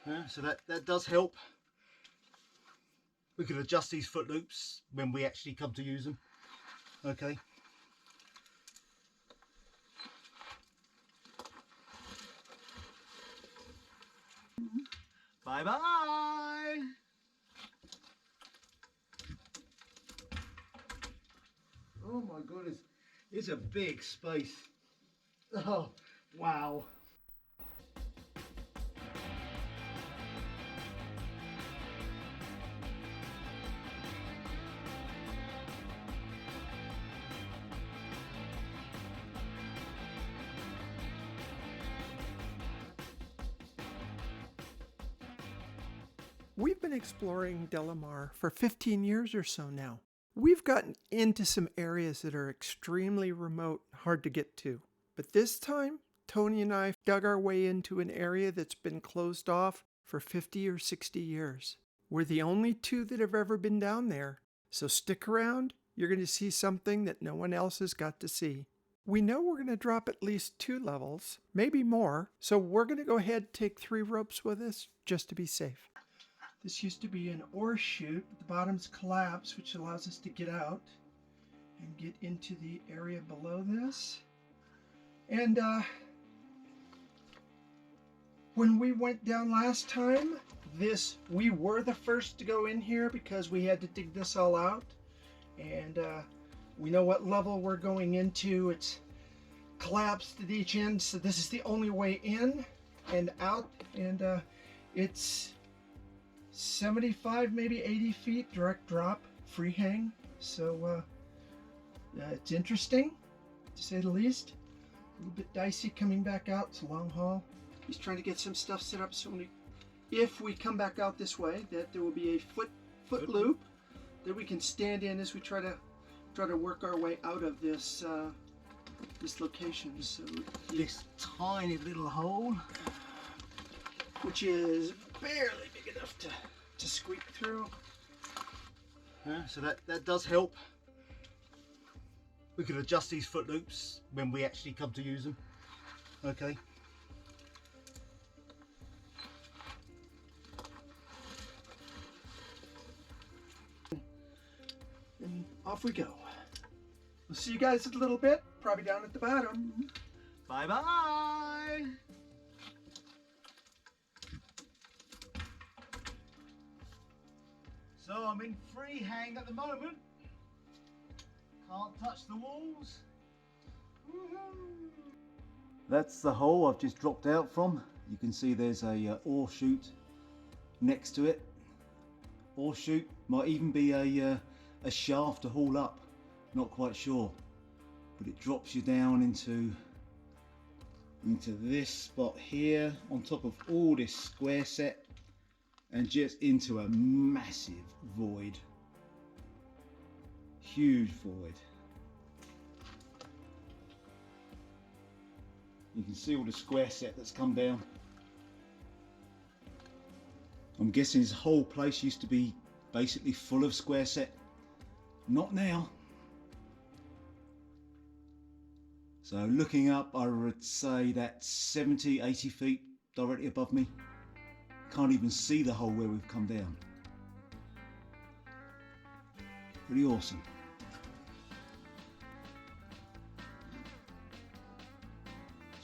So that does help. We can adjust these foot loops when we actually come to use them. Okay. Bye bye. Oh my goodness, it's a big space. Oh, wow. We've been exploring Delamar for 15 years or so now. We've gotten into some areas that are extremely remote, hard to get to. But this time, Tony and I dug our way into an area that's been closed off for 50 or 60 years. We're the only two that have ever been down there. So stick around, you're going to see something that no one else has got to see. We know we're going to drop at least 2 levels, maybe more, so we're going to go ahead and take 3 ropes with us just to be safe. This used to be an ore chute, but the bottom's collapsed, which allows us to get out and get into the area below this. And when we went down last time, we were the first to go in here because we had to dig this all out. And we know what level we're going into. It's collapsed at each end, so this is the only way in and out. And it's 75, maybe 80 feet direct drop, free hang. So it's interesting, to say the least. A little bit dicey coming back out. It's a long haul. He's trying to get some stuff set up so if we come back out this way, that there will be a foot loop that we can stand in as we try to work our way out of this this location. So This tiny little hole, which is barely big enough to squeak through. so that does help. We can adjust these foot loops when we actually come to use them. Okay. And off we go. We'll see you guys in a little bit, probably down at the bottom. Bye bye. So I'm in free hang at the moment. Can't touch the walls. That's the hole I've just dropped out from. You can see there's a ore chute next to it. Ore chute, might even be a shaft to haul up. Not quite sure, but it drops you down into this spot here, on top of all this square set, and just into a massive void. Huge void. You can see all the square set that's come down. I'm guessing this whole place used to be basically full of square set. Not now. So looking up, I would say that's 70, 80 feet directly above me. Can't even see the hole where we've come down. Pretty awesome.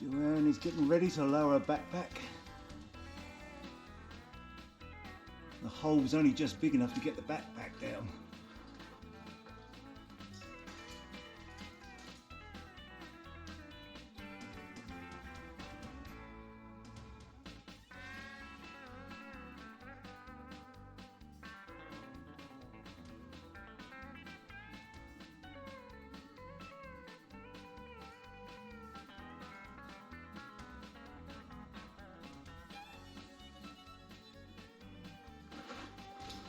Joanne is getting ready to lower her backpack. The hole's only just big enough to get the backpack down.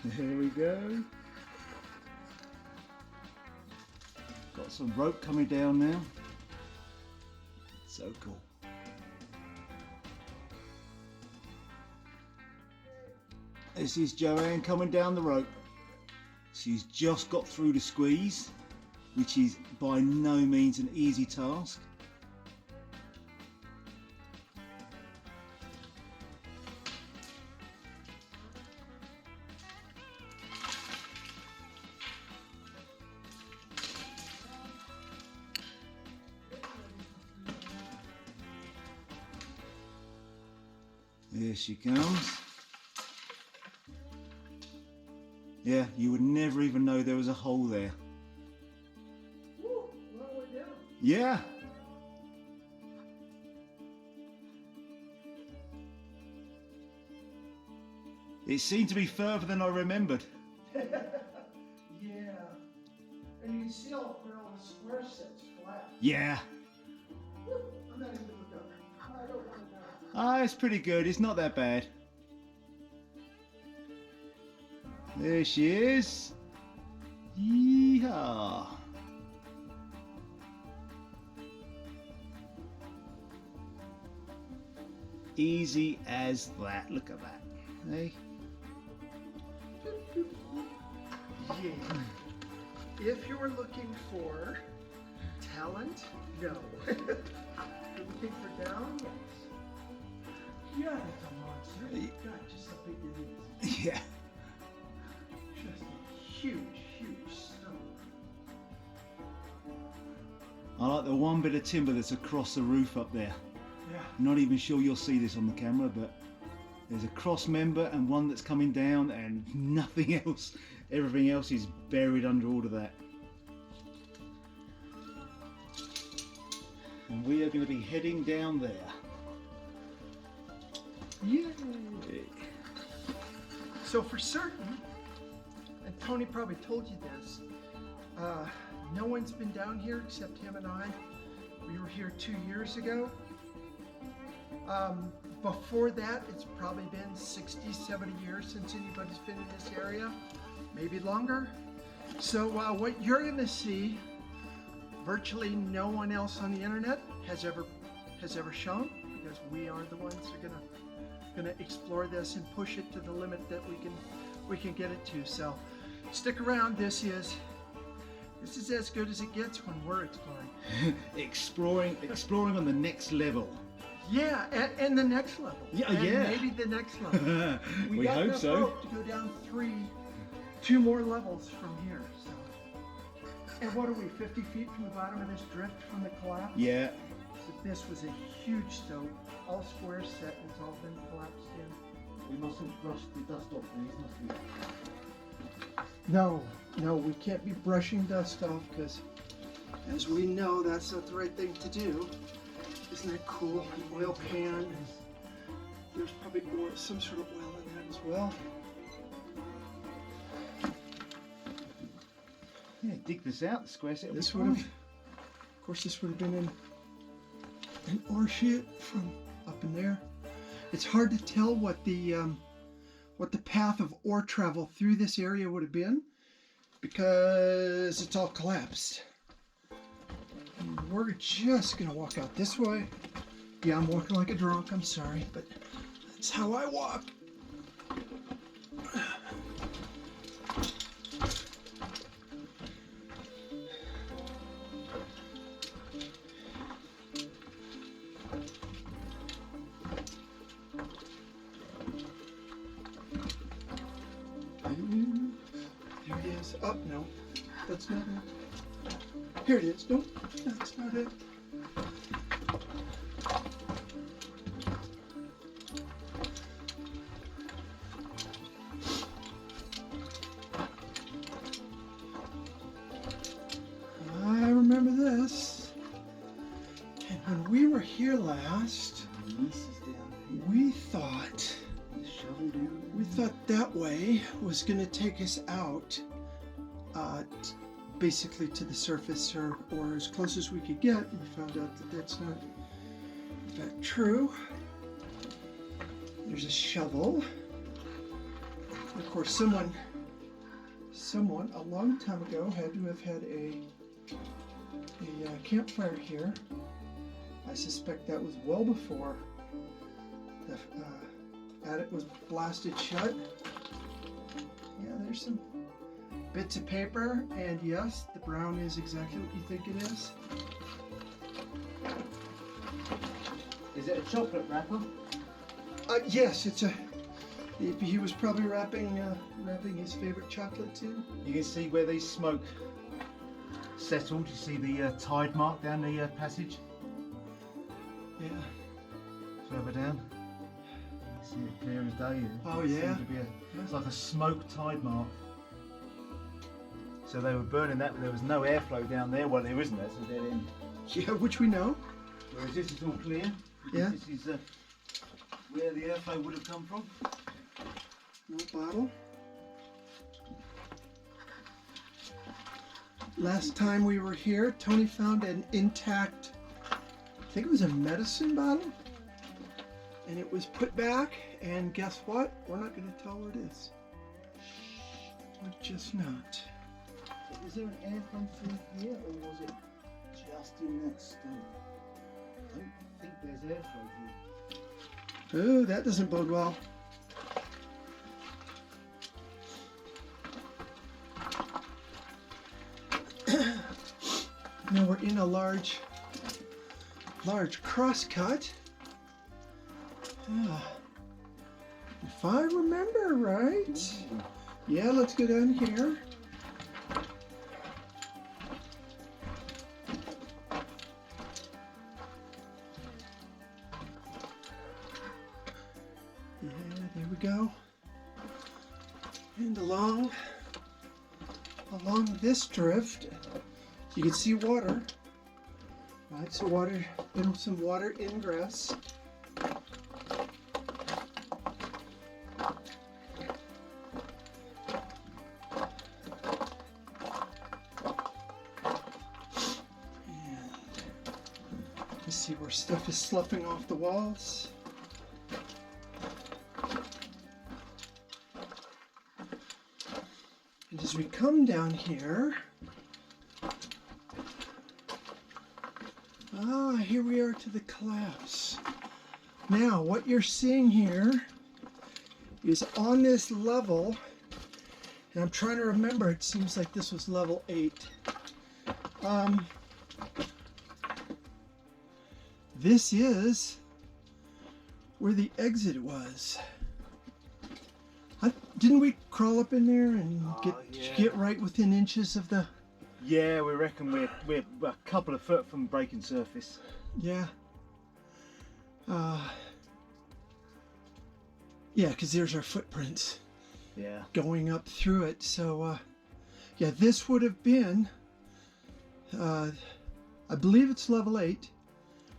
There we go. Got some rope coming down now. So cool. This is Joanne coming down the rope. She's just got through the squeeze, which is by no means an easy task. Here she comes. Yeah, you would never even know there was a hole there. Woo, long way down. Yeah. It seemed to be further than I remembered. Yeah. And you can see all where all the square sets flat. Yeah. Woo, I'm not even looking up. I don't want to know. Ah, it's pretty good. It's not that bad. There she is. Yeehaw. Easy as that. Look at that. Hey. Yeah. If you were looking for talent, no. If you're looking for down, yes. Yeah, it's a monster. God, just how big it is. Yeah. Just a huge, huge stone. I like the one bit of timber that's across the roof up there. Yeah. Not even sure you'll see this on the camera, but there's a cross member and one that's coming down and nothing else. Everything else is buried under all of that. And we are going to be heading down there. Yay! So for certain, and Tony probably told you this, no one's been down here except him and I. We were here 2 years ago. Before that, it's probably been 60, 70 years since anybody's been in this area, maybe longer. So what you're going to see, virtually no one else on the internet has ever shown, because we are the ones who are gonna explore this and push it to the limit that we can get it to. So stick around. This is as good as it gets when we're exploring. exploring on the next level. Yeah, and the next level. Yeah, and yeah. Maybe the next level. We got hope enough so. rope to go down 2 more levels from here. So, and what are we? 50 feet from the bottom of this drift from the collapse. Yeah. So this was a huge stone, all square set, and it's all been collapsed in. We mustn't brush the dust off these, must we? No, we can't be brushing dust off because, as we know, that's not the right thing to do. Isn't that cool? An oil pan. There's probably some sort of oil in that as well. Yeah, dig this out, the square set. This would have, of course, this would have been an ore chute from up in there. It's hard to tell what the path of ore travel through this area would have been because it's all collapsed. And we're just gonna walk out this way. Yeah, I'm walking like a drunk. I'm sorry, but that's how I walk. There it is. Oh, no. That's not it. Here it is. Nope. That's not it. I remember this. And when we were here last, we thought that way was going to take us out basically to the surface or as close as we could get. We found out that that's not in fact true. There's a shovel. And of course someone a long time ago had to have had a campfire here. I suspect that was well before the attic was blasted shut. Yeah, there's some bits of paper, and yes, the brown is exactly what you think it is. Is it a chocolate wrapper? Yes, it's a. He was probably wrapping his favorite chocolates in. You can see where these smoke settled. You see the tide mark down the passage? Yeah. Further down. You the day. Oh, It seemed yeah. to be it's like a smoke tide mark. So they were burning that, but there was no airflow down there. Well, there isn't. That's a dead end. Yeah, which we know. Whereas this is all clear. Yeah. This is where the airflow would have come from. No bottle. Last time we were here, Tony found an intact, I think it was a medicine bottle, and it was put back, and guess what? We're not going to tell where it is. We're just not. Is there an airflow through here, or was it just in that stove? I don't think there's airflow here. Oh, that doesn't bode well. Now we're in a large crosscut. If I remember right. Yeah, let's go down here. Yeah, there we go. And along this drift, you can see water. Right, so water, been some water ingress. You see where stuff is sloughing off the walls. And as we come down here, here we are to the collapse. Now, what you're seeing here is on this level, and I'm trying to remember, it seems like this was level 8. This is where the exit was. Didn't we crawl up in there and get right within inches of the... Yeah, we reckon we're a couple of foot from breaking surface. Yeah. Yeah, because there's our footprints. Yeah. Going up through it. So, yeah, this would have been, I believe it's level 8,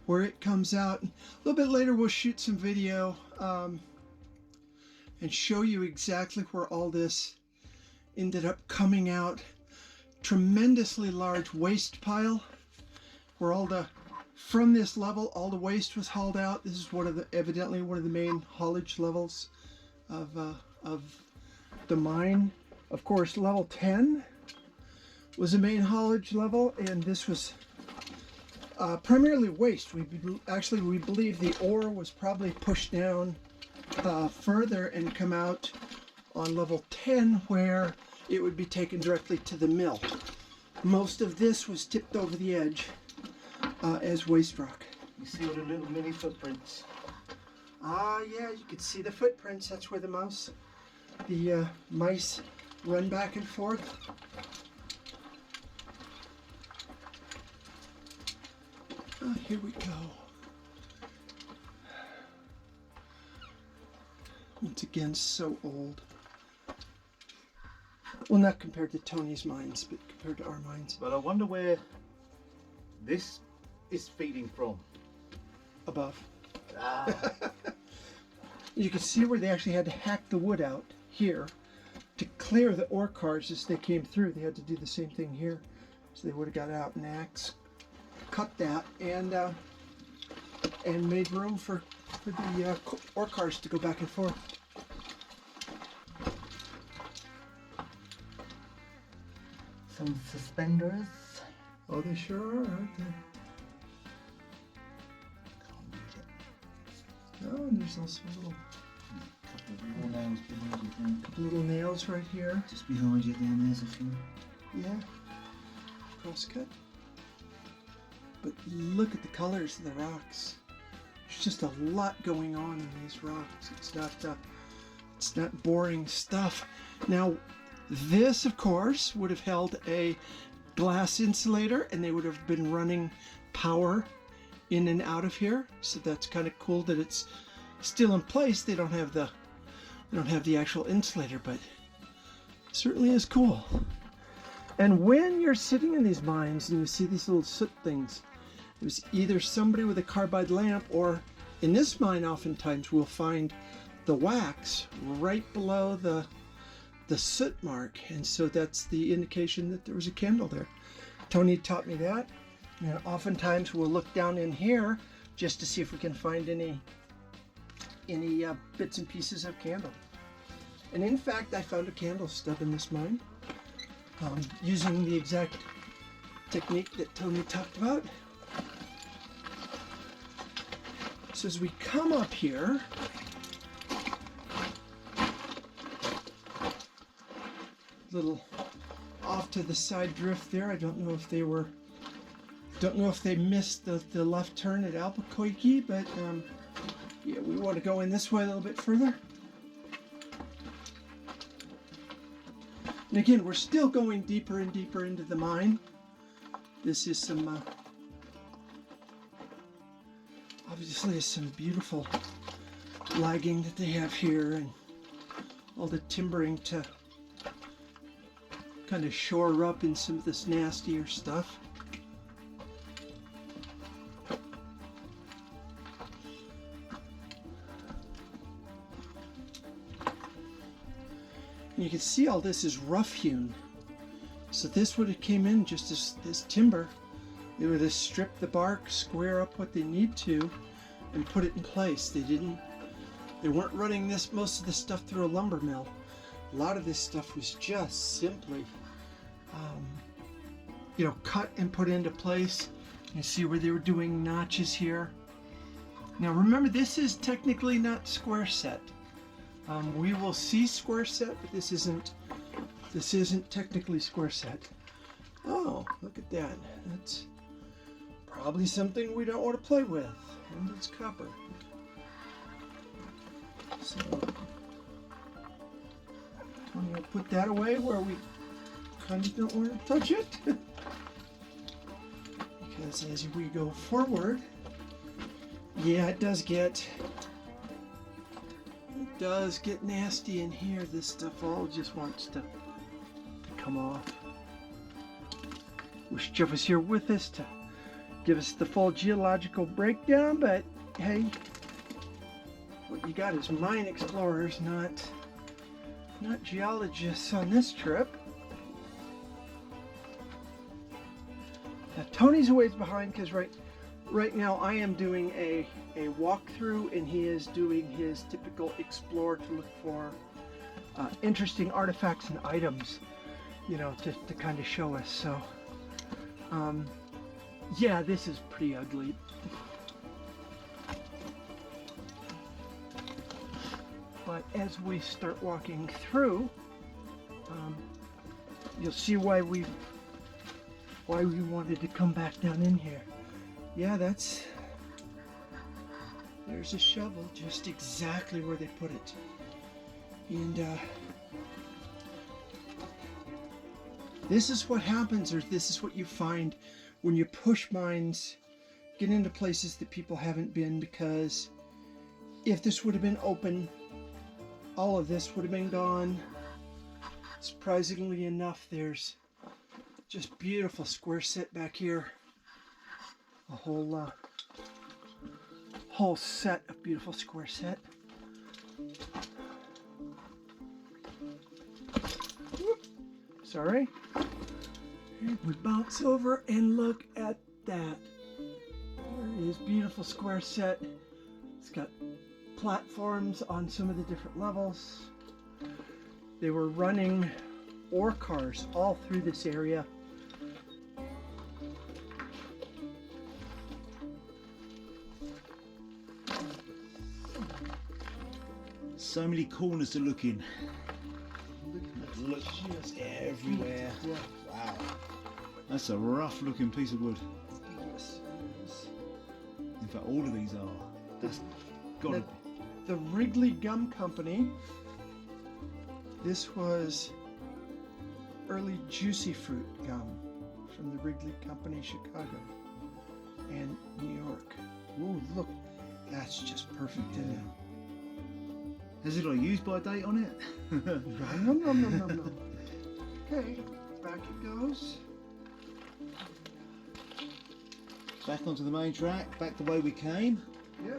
where it comes out. A little bit later we'll shoot some video and show you exactly where all this ended up coming out. Tremendously large waste pile where from this level all the waste was hauled out. This is evidently one of the main haulage levels of the mine. Of course, level 10 was the main haulage level, and this was primarily waste. We believe the ore was probably pushed down further and come out on level 10, where it would be taken directly to the mill. Most of this was tipped over the edge as waste rock. You see all the little mini footprints? Yeah, you can see the footprints. That's where the mice run back and forth. Here we go. Once again, so old. Well, not compared to Tony's mines, but compared to our mines. But I wonder where this is feeding from. Above. Ah. You can see where they actually had to hack the wood out here to clear the ore cars as they came through. They had to do the same thing here. So they would have got out an axe, cut that, and made room for the ore cars to go back and forth. Some suspenders. Oh, they sure are, aren't they? Oh, and there's also a Couple of little nails behind you there. couple little nails right here. Just behind you there, there's a few. Yeah, crosscut. But look at the colors of the rocks. There's just a lot going on in these rocks. It's not boring stuff. Now, this, of course, would have held a glass insulator, and they would have been running power in and out of here. So that's kind of cool that it's still in place. They don't have the I don't have the actual insulator, but it certainly is cool. And when you're sitting in these mines and you see these little soot things, it was either somebody with a carbide lamp, or in this mine oftentimes we'll find the wax right below the soot mark, and so that's the indication that there was a candle there. Tony taught me that, and oftentimes we'll look down in here just to see if we can find any bits and pieces of candle. And in fact, I found a candle stub in this mine using the exact technique that Tony talked about. So as we come up here, little off to the side drift there. I don't know if they missed the left turn at 𝐜𝐴𝐵𝐭, but yeah, we want to go in this way a little bit further. And again, we're still going deeper and deeper into the mine. This is some obviously some beautiful lagging that they have here, and all the timbering to kind of shore up in some of this nastier stuff. And you can see all this is rough hewn. So this would have came in just as timber. They would have stripped the bark, square up what they need to, and put it in place. They weren't running most of this stuff through a lumber mill. A lot of this stuff was just simply cut and put into place. You see where they were doing notches here. Now remember, this is technically not square set. We will see square set, but this isn't technically square set. Oh, look at that. That's probably something we don't want to play with. And it's copper. So Tony will put that away where we kind of don't want to touch it. Because as we go forward, yeah, it does get nasty in here. This stuff all just wants to come off. Wish Jeff was here with us to give us the full geological breakdown, but hey, what you got is mine explorers, not geologists on this trip. Now Tony's a ways behind because right now I am doing a walkthrough, and he is doing his typical explore to look for interesting artifacts and items, to kind of show us. So yeah, this is pretty ugly. But as we start walking through, you'll see why we wanted to come back down in here. Yeah, there's a shovel just exactly where they put it. And this is what happens, or this is what you find when you push mines, get into places that people haven't been, because if this would have been open, all of this would have been gone. Surprisingly enough, there's just beautiful square set back here. A whole set of beautiful square set. Whoop. Sorry. And we bounce over and look at that. There is beautiful square set. It's got platforms on some of the different levels. They were running ore cars all through this area. So many corners to look in. Look just everywhere. Yeah. Wow. That's a rough looking piece of wood. Yes. In fact, all of these are. That's got to be. The Wrigley Gum Company. This was early juicy fruit gum from the Wrigley Company, Chicago and New York. Ooh, look, that's just perfect, isn't it? Has it got a use-by date on it? No, no, no, no, no. Okay, back it goes. Back onto the main track, back the way we came. Yeah.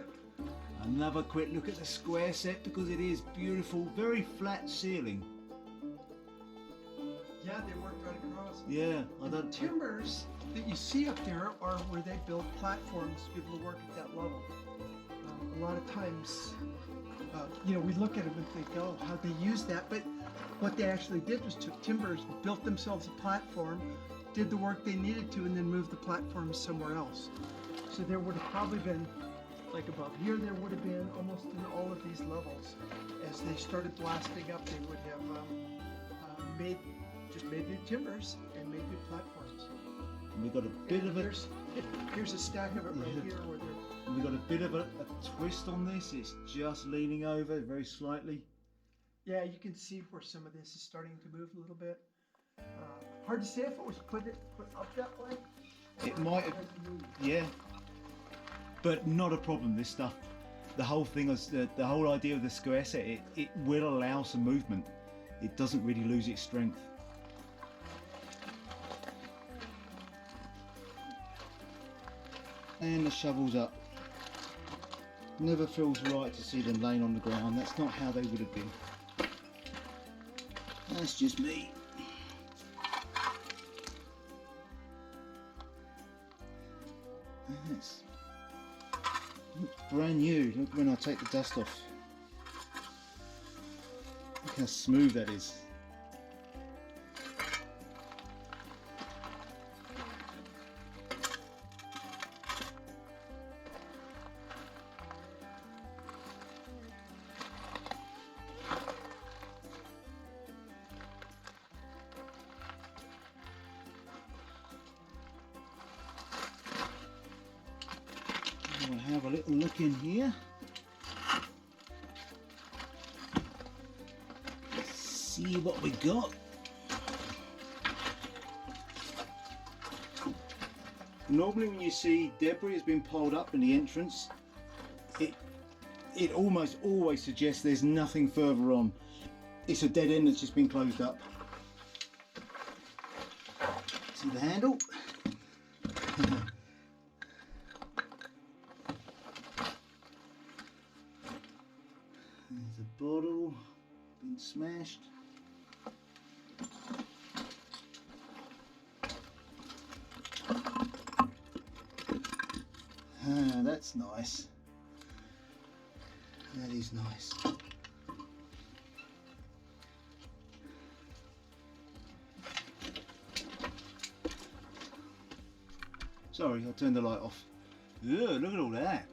Another quick look at the square set because it is beautiful, very flat ceiling. Yeah, they worked right across. Yeah, I The don't. timbers that you see up there are where they build platforms to be able to work at that level. A lot of times, you know, we look at them and think, oh, how'd they use that? But what they actually did was took timbers, built themselves a platform, did the work they needed to, and then moved the platform somewhere else. So there would have probably been, like above here, there would have been almost in all of these levels. As they started blasting up, they would have made new timbers and made new platforms. And we got a bit of a. Here's a stack of it right here where they're. We got a bit of a twist on this. It's just leaning over very slightly. Yeah, you can see where some of this is starting to move a little bit. Hard to say if it was put up that way. It might have, yeah. But not a problem. This stuff, the whole thing is the whole idea of the square set. It will allow some movement. It doesn't really lose its strength. And the shovel's up. Never feels right to see them laying on the ground. That's not how they would have been. That's just me. Yes. Looks brand new. Look when I take the dust off. Look how smooth that is. We'll have a little look in here. See what we got. Normally when you see debris has been piled up in the entrance, it almost always suggests there's nothing further on. It's a dead end that's just been closed up. See the handle? There's a bottle, been smashed. Ah, that's nice. That is nice. Sorry, I turned the light off. Ugh, look at all that.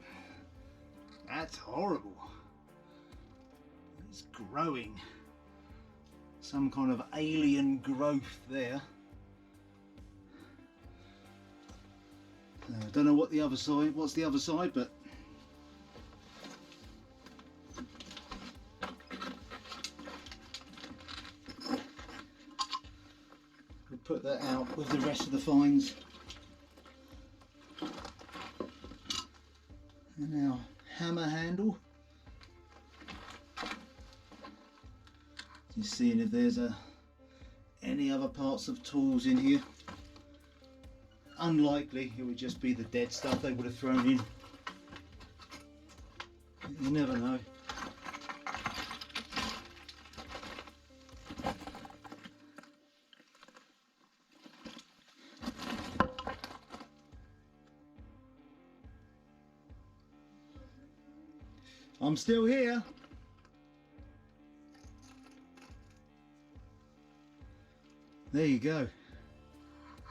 That's horrible. It's growing. Some kind of alien growth there. I don't know what the other side, what's the other side, but we'll put that out with the rest of the finds. And our hammer handle. Just seeing if there's any other parts of tools in here. Unlikely, it would just be the dead stuff they would have thrown in. You never know. I'm still here. There you go.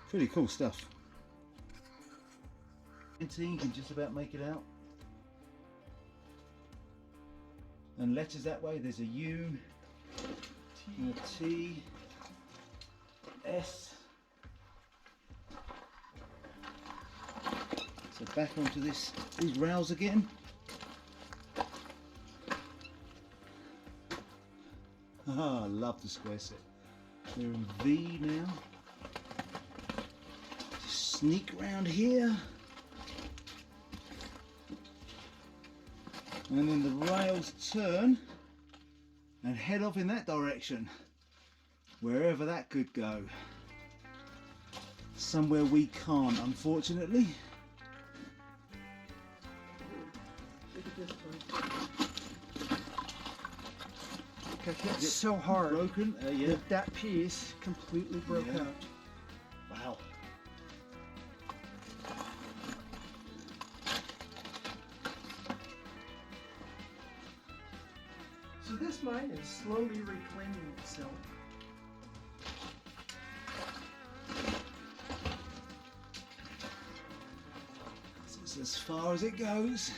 Pretty cool stuff. You can just about make it out. And letters that way, there's a U, and a T, S. So back onto these rails again. Ah, I love the square set. They're in V now. Just sneak around here. And then the rails turn and head off in that direction, wherever that could go. Somewhere we can't, unfortunately. Look at this one. Got hit so hard. Broken? Yeah. That piece completely broke Yeah. out. Wow. So this mine is slowly reclaiming itself. This is as far as it goes.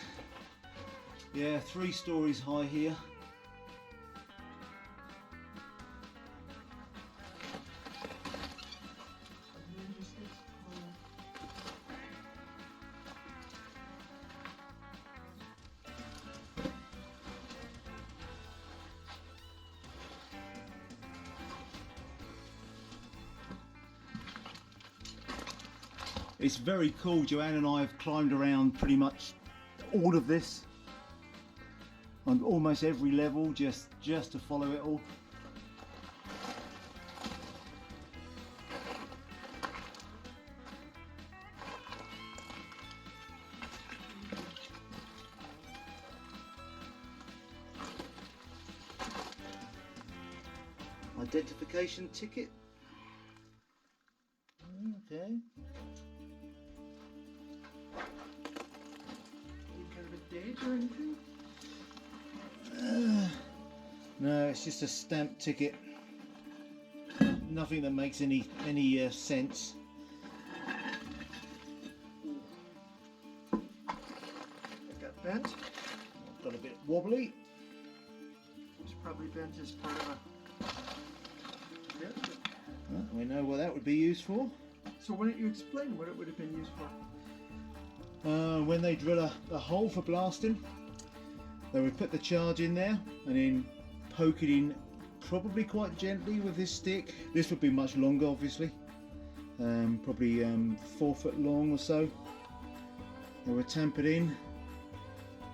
Yeah, 3 stories high here. It's very cool. Joanne and I have climbed around pretty much all of this on almost every level just to follow it all. Identification ticket. Okay. Any kind of a date or anything? No, it's just a stamp ticket. Nothing that makes any sense. It got bent. Got a bit wobbly. It's probably bent as part of a. Well, we know what that would be used for. So why don't you explain what it would have been used for? When they drill a hole for blasting, they would put the charge in there and then poke it in probably quite gently with this stick. This would be much longer, obviously, probably 4 foot long or so. They would tamp it in,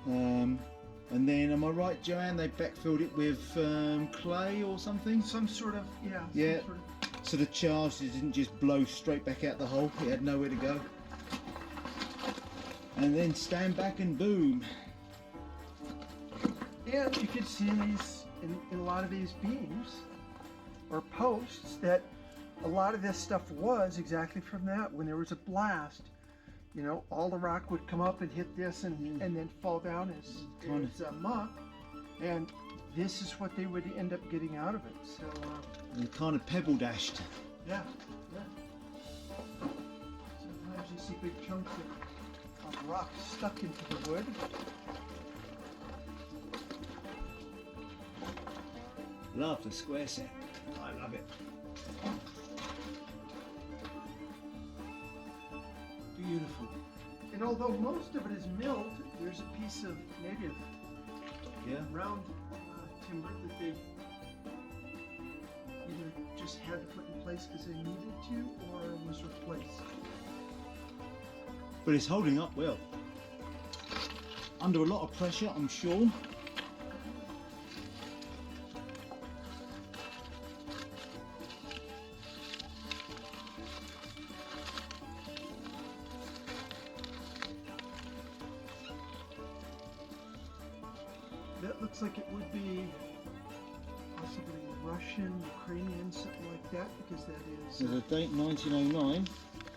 and then, am I right, Joanne, they backfilled it with clay or something? Some sort of, yeah. Yeah. Some sort of, So the charge didn't just blow straight back out the hole, it had nowhere to go. And then stand back and boom. and you could see these in a lot of these beams or posts that a lot of this stuff was exactly from that. When there was a blast, you know, all the rock would come up and hit this and then fall down as muck. And this is what they would end up getting out of it. So And kind of pebble dashed. yeah. Sometimes you see big chunks of rock stuck into the wood. Love the square set. I love it. Beautiful. And although most of it is milled, there's a piece of native round timber that they either just had to put in place because they needed to, or was replaced. But it's holding up well. Under a lot of pressure, I'm sure. That looks like it would be possibly Russian, Ukrainian, something like that, because that is... There's a date 1909.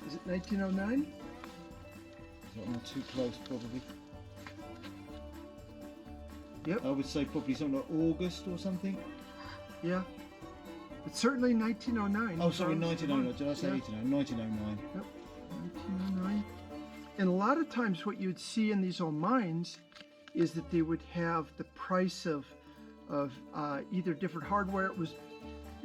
Is it 1909? Not too close, probably. Yep. I would say probably something like August or something. Yeah. It's certainly 1909. Oh, sorry, 1909. Did I say 1809? 1909. Yep, 1909. And a lot of times what you'd see in these old mines is that they would have the price of either different hardware. It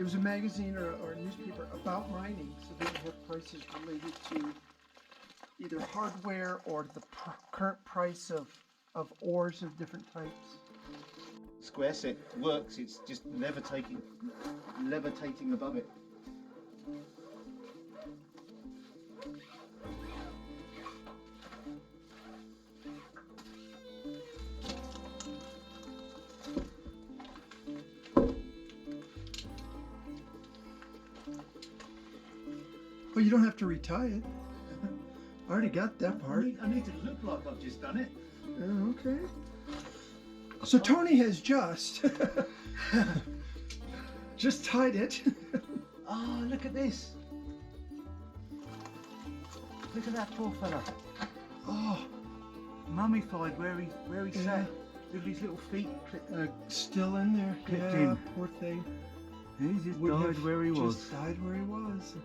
was a magazine or a newspaper about mining, so they would have prices related to either hardware or the current price of ores of different types. Square set works. It's just levitating above it. Oh, you don't have to retie it. I already got that part. I need to look like I've just done it. Okay. So Tony has just tied it. Oh, look at this. Look at that poor fella. Oh, Mummified where he sat. Look at his little feet still in there. Clipped Yeah, in. poor thing. He just Would died have where he was. Just died where he was.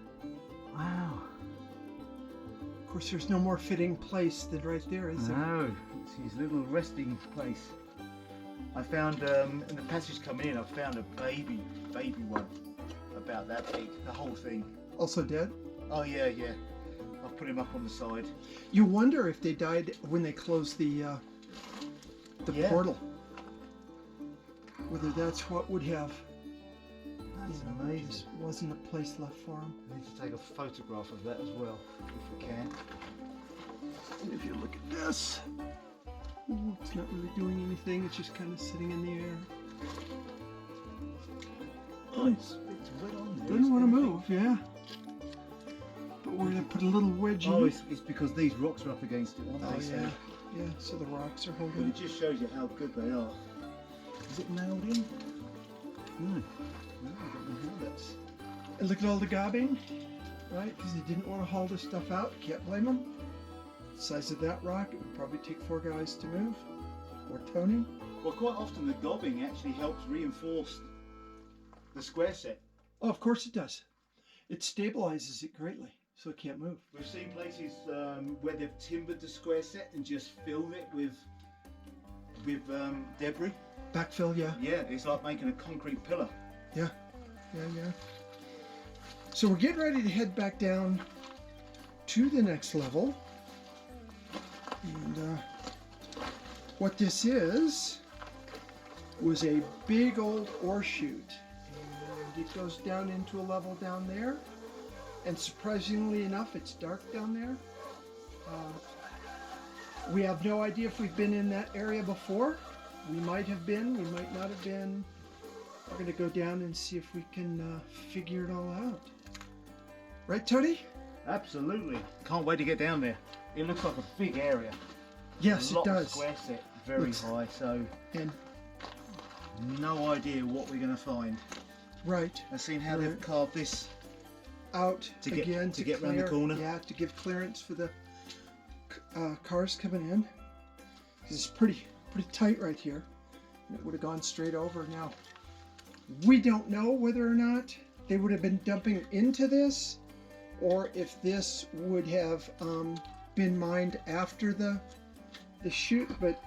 Wow. Of course, there's no more fitting place than right there, is there? No, it's his little resting place. I found in the passage coming in, I found a baby one about that big, the whole thing. Also dead? Oh yeah. I put him up on the side. You wonder if they died when they closed the portal. Whether that's what would have. That's amazing. Just wasn't a place left for them. We need to take a photograph of that as well, if we can. And if you look at this, ooh, it's not really doing anything. It's just kind of sitting in the air. Oh, it's wet on there. Doesn't want to move, yeah. But we're going to put a little wedge in. Oh, it's because these rocks are up against it, aren't they? Yeah. Yeah, so the rocks are But holding it just shows you how good they are. Is it nailed in? No, I don't know how that's... And look at all the gobbing, right? Because they didn't want to haul this stuff out. Can't blame them. The size of that rock, it would probably take 4 guys to move. Or Tony. Well, quite often the gobbing actually helps reinforce the square set. Oh, of course it does. It stabilizes it greatly, so it can't move. We've seen places where they've timbered the square set and just filled it with debris. Backfill, yeah. Yeah, it's like making a concrete pillar. Yeah. So we're getting ready to head back down to the next level. And what this was a big old ore chute. And it goes down into a level down there. And surprisingly enough, it's dark down there. We have no idea if we've been in that area before. We might have been, we might not have been. We're going to go down and see if we can figure it all out. Right, Tony? Absolutely. Can't wait to get down there. It looks like a big area. Yes, it does. Of square set, very high, so And no idea what we're going to find. right. I've seen how they've carved this Out to get again to get round the corner. Yeah, to give clearance for the cars coming in. 'Cause it's pretty tight right here. And it would have gone straight over. Now, we don't know whether or not they would have been dumping into this, or if this would have been mined after the chute. But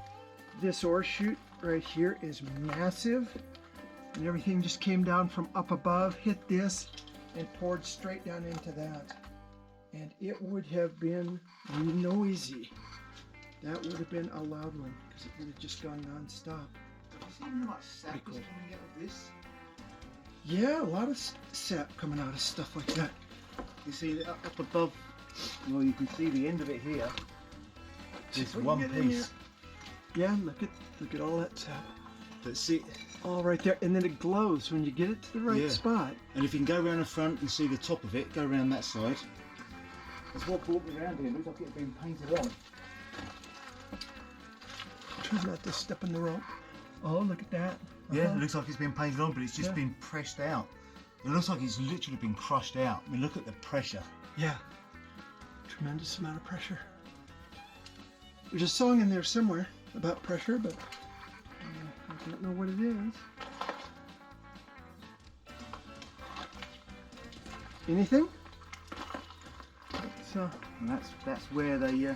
this ore chute right here is massive, and everything just came down from up above, hit this, and poured straight down into that. And it would have been noisy. That would have been a loud one, because it would have just gone non-stop. Have you seen how much sap is Pretty cool. coming out of this? Yeah, a lot of sap coming out of stuff like that. You see up above, well, you can see the end of it here. This We can one get in piece. Yeah, look at all that sap. That's it. All right there, and then it glows when you get it to the right Yeah. spot. And if you can go around the front and see the top of it, go around that side. That's what brought me around here. It looks like it's been painted on. Try not to step in the rope. Oh, look at that. Yeah, it looks like it's been painted on, but it's just been pressed out. It looks like it's literally been crushed out. I mean, look at the pressure. Yeah. Tremendous amount of pressure. There's a song in there somewhere about pressure, but I don't know what it is. Anything? So, And that's where they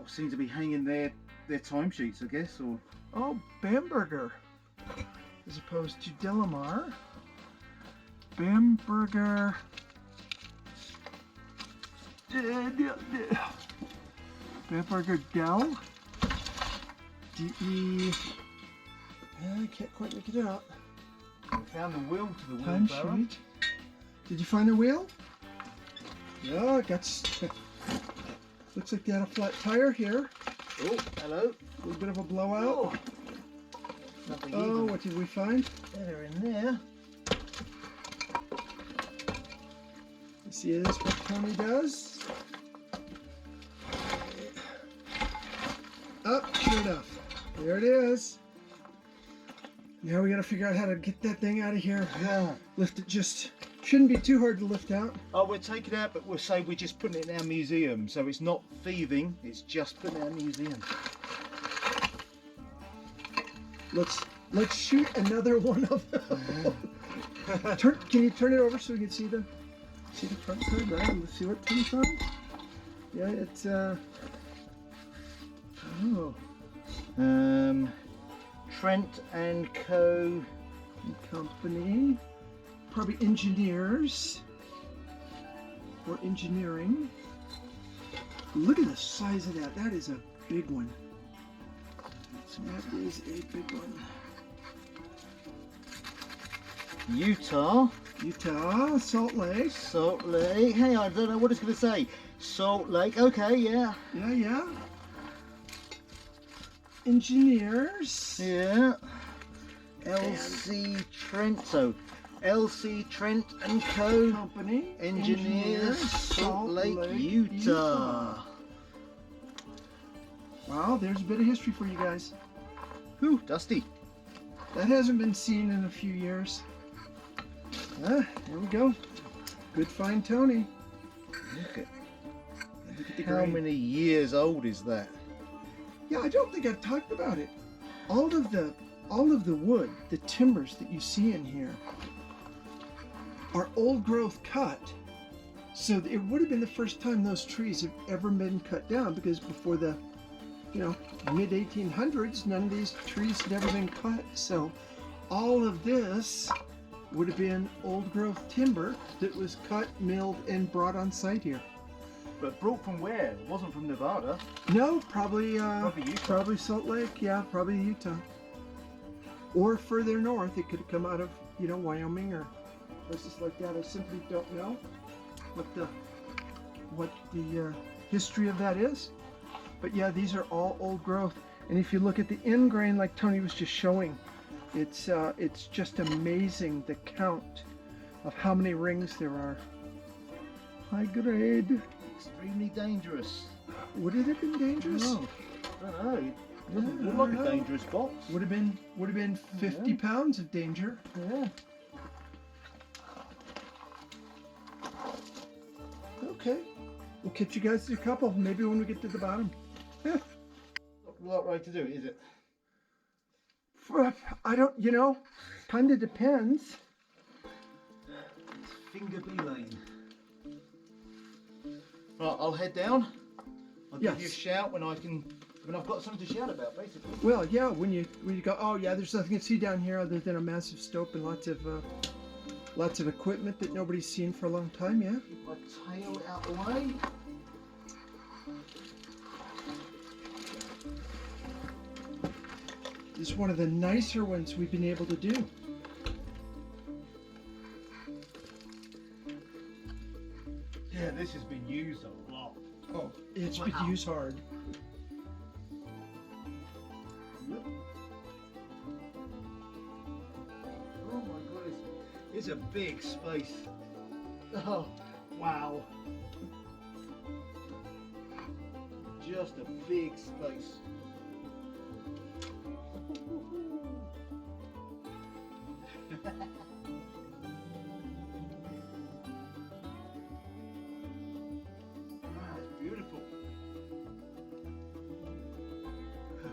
seem to be hanging their timesheets, I guess, or oh, Bamberger, as opposed to Delamar. Bamberger. Bamberger Dell. DE. I can't quite make it out. we found the wheel to the Time wheelbarrow. sheet. Did you find the wheel? Yeah, it got. Looks like they had a flat tire here. Oh, hello. A little bit of a blowout. Nothing Oh, even. what did we find? Yeah, they're in there. The This is what Tony does. Oh, sure enough. There it is. Now we gotta figure out how to get that thing out of here. Yeah. Lift it just, shouldn't be too hard to lift out. Oh, we'll take it out, but we'll say we're just putting it in our museum. So it's not thieving, it's just putting it in our museum. Let's shoot another one of them. Can you turn it over so we can see the front side? Right? Let's see what Tony's on. Yeah, it's Trent and Co. Company. Probably engineers or engineering. Look at the size of that. That is a big one. That is a big one. Utah, Salt Lake. Salt Lake. Hey, I don't know what it's going to say. Salt Lake. Okay, yeah. Yeah. Engineers. Yeah. LC Trent. So, LC Trent and Co. Company. Engineers. Salt Lake, Utah. Wow, there's a bit of history for you guys. Whew, dusty. That hasn't been seen in a few years. There we go. Good find, Tony. Look at the how grain. many years old is that? Yeah, I don't think I've talked about it. All of the wood, the timbers that you see in here are old growth cut. So it would have been the first time those trees have ever been cut down, because before the mid 1800s, none of these trees had ever been cut. So all of this would have been old growth timber that was cut, milled, and brought on site here. But brought from where? It wasn't from Nevada. No, probably Utah. probably Salt Lake. Yeah, probably Utah. Or further north, it could have come out of Wyoming or places like that. I simply don't know what the history of that is. But yeah, these are all old growth. And if you look at the end grain, like Tony was just showing, it's just amazing the count of how many rings there are. High grade. Extremely dangerous. Would it have been dangerous? No, I don't know. It doesn't look like a dangerous box. Would have been 50 pounds of danger. Yeah. Okay. We'll catch you guys in a couple. Maybe when we get to the bottom. Yeah. Not right to do it, is it? I don't, kind of depends. It's Finger B lane. Right, I'll head down. I'll give you a shout when I've got something to shout about, basically. Well, yeah, when you go, oh yeah, there's nothing to see down here other than a massive stope and lots of equipment that nobody's seen for a long time. Yeah. Keep my tail out the way. This is one of the nicer ones we've been able to do. Yeah, this has been used a lot. Oh, it's been used hard. Oh my goodness, it's a big space. Oh, wow. Just a big space. Wow, it's beautiful. I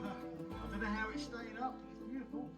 don't know how it's staying up, but it's beautiful.